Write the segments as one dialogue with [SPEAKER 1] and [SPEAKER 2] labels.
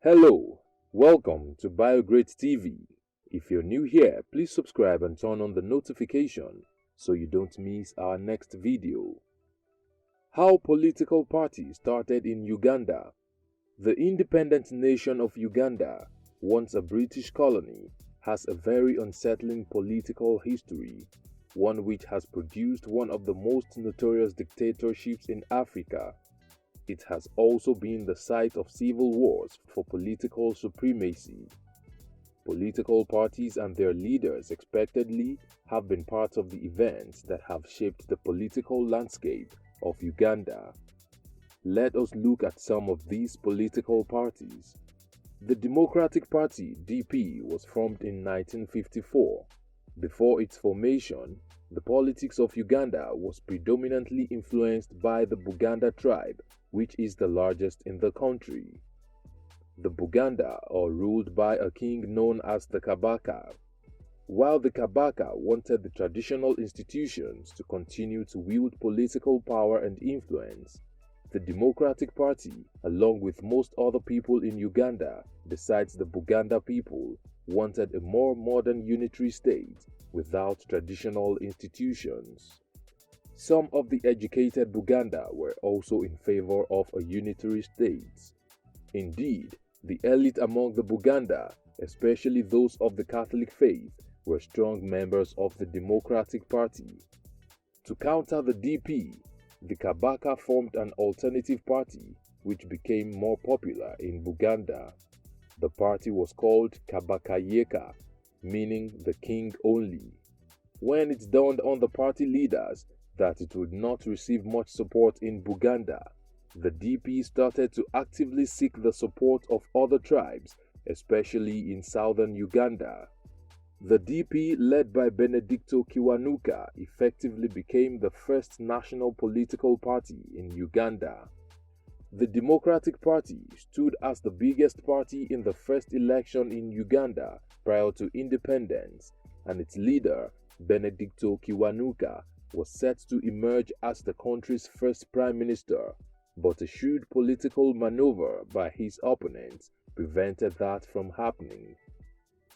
[SPEAKER 1] Hello, welcome to BioGrade TV. If you're new here, please subscribe and turn on the notification so you don't miss our next video. How political parties started in Uganda. The independent nation of Uganda, once a British colony, has a very unsettling political history, one which has produced one of the most notorious dictatorships in Africa. It has also been the site of civil wars for political supremacy. Political parties and their leaders expectedly have been part of the events that have shaped the political landscape of Uganda. Let us look at some of these political parties. The Democratic Party (DP) was formed in 1954. Before its formation, the politics of Uganda was predominantly influenced by the Buganda tribe, which is the largest in the country. The Buganda are ruled by a king known as the Kabaka. While the Kabaka wanted the traditional institutions to continue to wield political power and influence, the Democratic Party, along with most other people in Uganda, besides the Buganda people, wanted a more modern unitary state without traditional institutions. Some of the educated Buganda were also in favor of a unitary state. Indeed, the elite among the Buganda, especially those of the Catholic faith, were strong members of the Democratic Party. To counter the DP, the Kabaka formed an alternative party which became more popular in Buganda. The party was called Kabakayeka, meaning the king only. When it dawned on the party leaders that it would not receive much support in Buganda, the DP started to actively seek the support of other tribes, especially in southern Uganda. The DP, led by Benedicto Kiwanuka, effectively became the first national political party in Uganda. The Democratic Party stood as the biggest party in the first election in Uganda prior to independence, and its leader, Benedicto Kiwanuka, was set to emerge as the country's first prime minister, but a shrewd political maneuver by his opponents prevented that from happening.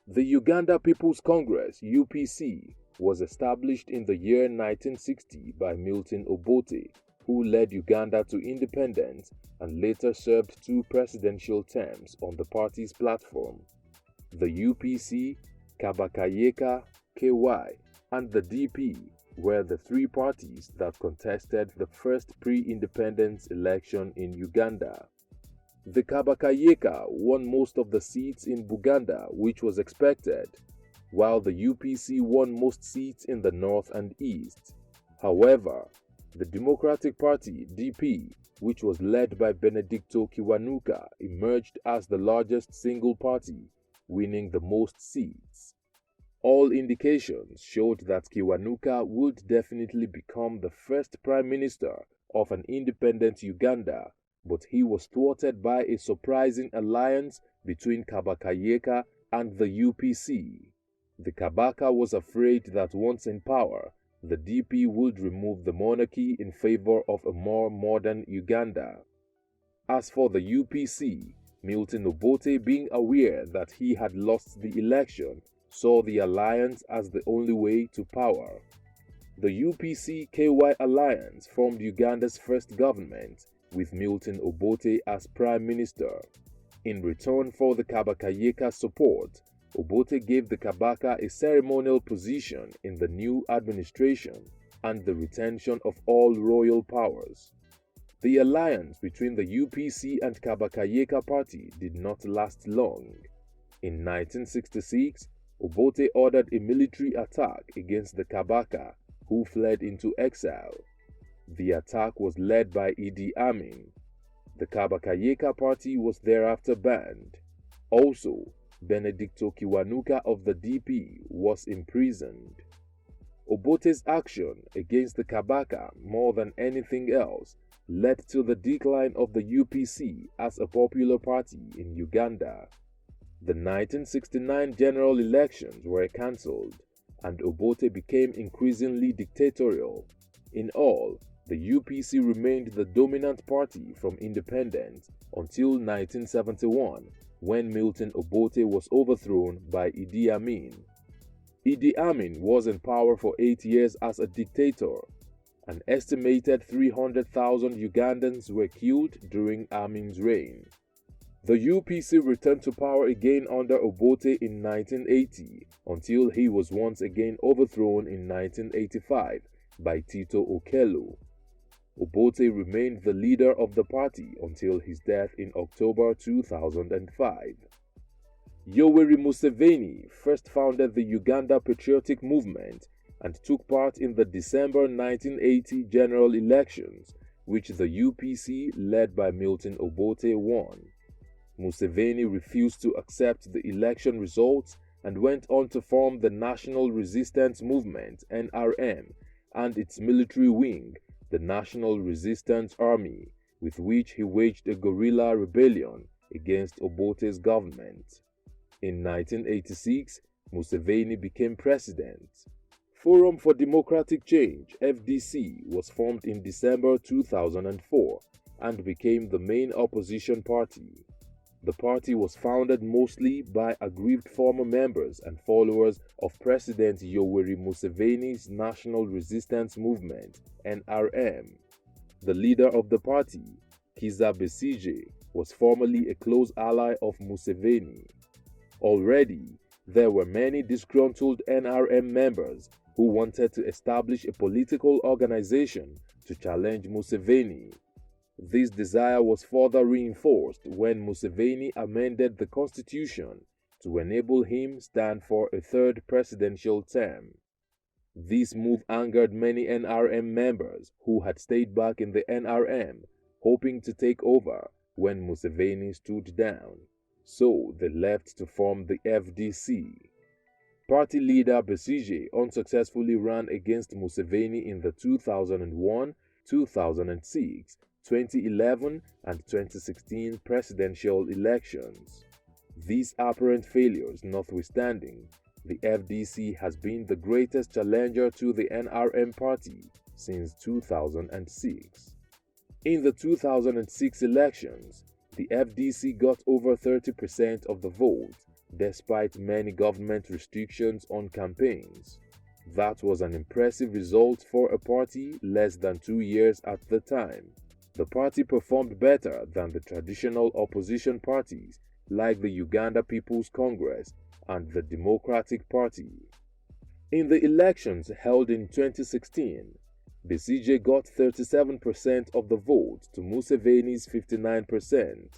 [SPEAKER 1] The Uganda People's Congress (UPC) was established in the year 1960 by Milton Obote, who led Uganda to independence and later served two presidential terms on the party's platform. The UPC, Kabakayeka, KY, and the DP were the three parties that contested the first pre-independence election in Uganda. The Kabakayeka won most of the seats in Buganda, which was expected, while the UPC won most seats in the north and east. However, the Democratic Party (DP), which was led by Benedicto Kiwanuka, emerged as the largest single party, winning the most seats. All indications showed that Kiwanuka would definitely become the first prime minister of an independent Uganda, but he was thwarted by a surprising alliance between Kabakayeka and the UPC. The Kabaka was afraid that once in power, the DP would remove the monarchy in favor of a more modern Uganda. As for the UPC, Milton Obote, being aware that he had lost the election, saw the alliance as the only way to power. The UPC-KY alliance formed Uganda's first government, with Milton Obote as Prime Minister. In return for the Kabakayeka support, Obote gave the Kabaka a ceremonial position in the new administration and the retention of all royal powers. The alliance between the UPC and Kabakayeka party did not last long. In 1966, Obote ordered a military attack against the Kabaka, who fled into exile. The attack was led by Idi Amin. The Kabakayeka party was thereafter banned. Also, Benedicto Kiwanuka of the DP was imprisoned. Obote's action against the Kabaka, more than anything else, led to the decline of the UPC as a popular party in Uganda. The 1969 general elections were cancelled, and Obote became increasingly dictatorial. In all, the UPC remained the dominant party from independence until 1971, when Milton Obote was overthrown by Idi Amin. Idi Amin was in power for 8 years as a dictator. An estimated 300,000 Ugandans were killed during Amin's reign. The UPC returned to power again under Obote in 1980 until he was once again overthrown in 1985 by Tito Okello. Obote remained the leader of the party until his death in October 2005. Yoweri Museveni first founded the Uganda Patriotic Movement and took part in the December 1980 general elections, which the UPC, led by Milton Obote, won. Museveni refused to accept the election results and went on to form the National Resistance Movement (NRM) and its military wing, the National Resistance Army, with which he waged a guerrilla rebellion against Obote's government. In 1986, Museveni became president. Forum for Democratic Change (FDC) was formed in December 2004 and became the main opposition party. The party was founded mostly by aggrieved former members and followers of President Yoweri Museveni's National Resistance Movement (NRM). The leader of the party, Kizza Besigye, was formerly a close ally of Museveni. Already, there were many disgruntled NRM members who wanted to establish a political organization to challenge Museveni. This desire was further reinforced when Museveni amended the constitution to enable him stand for a third presidential term. This move angered many NRM members who had stayed back in the NRM, hoping to take over when Museveni stood down. So they left to form the FDC. Party leader Besigye unsuccessfully ran against Museveni in the 2001, 2006, 2011 and 2016 presidential elections. These apparent failures notwithstanding, the FDC has been the greatest challenger to the NRM party since 2006. In the 2006 elections, the FDC got over 30% of the vote, despite many government restrictions on campaigns. That was an impressive result for a party less than 2 years at the time. The party performed better than the traditional opposition parties like the Uganda People's Congress and the Democratic Party. In the elections held in 2016, Besigye got 37% of the vote to Museveni's 59%.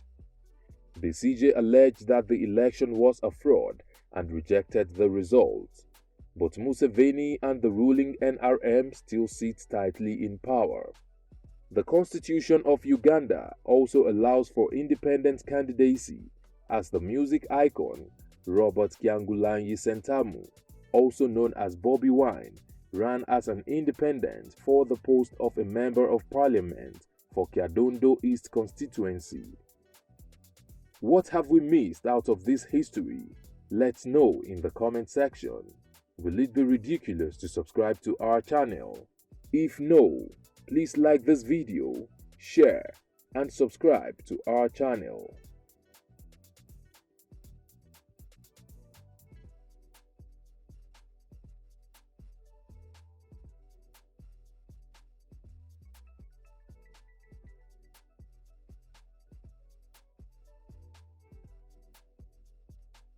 [SPEAKER 1] Besigye alleged that the election was a fraud and rejected the result. But Museveni and the ruling NRM still sit tightly in power. The Constitution of Uganda also allows for independent candidacy, as the music icon Robert Kyagulanyi Ssentamu, also known as Bobi Wine, ran as an independent for the post of a Member of Parliament for Kyadondo East constituency. What have we missed out of this history? Let's know in the comment section. Will it be ridiculous to subscribe to our channel? If no, please like this video, share, and subscribe to our channel.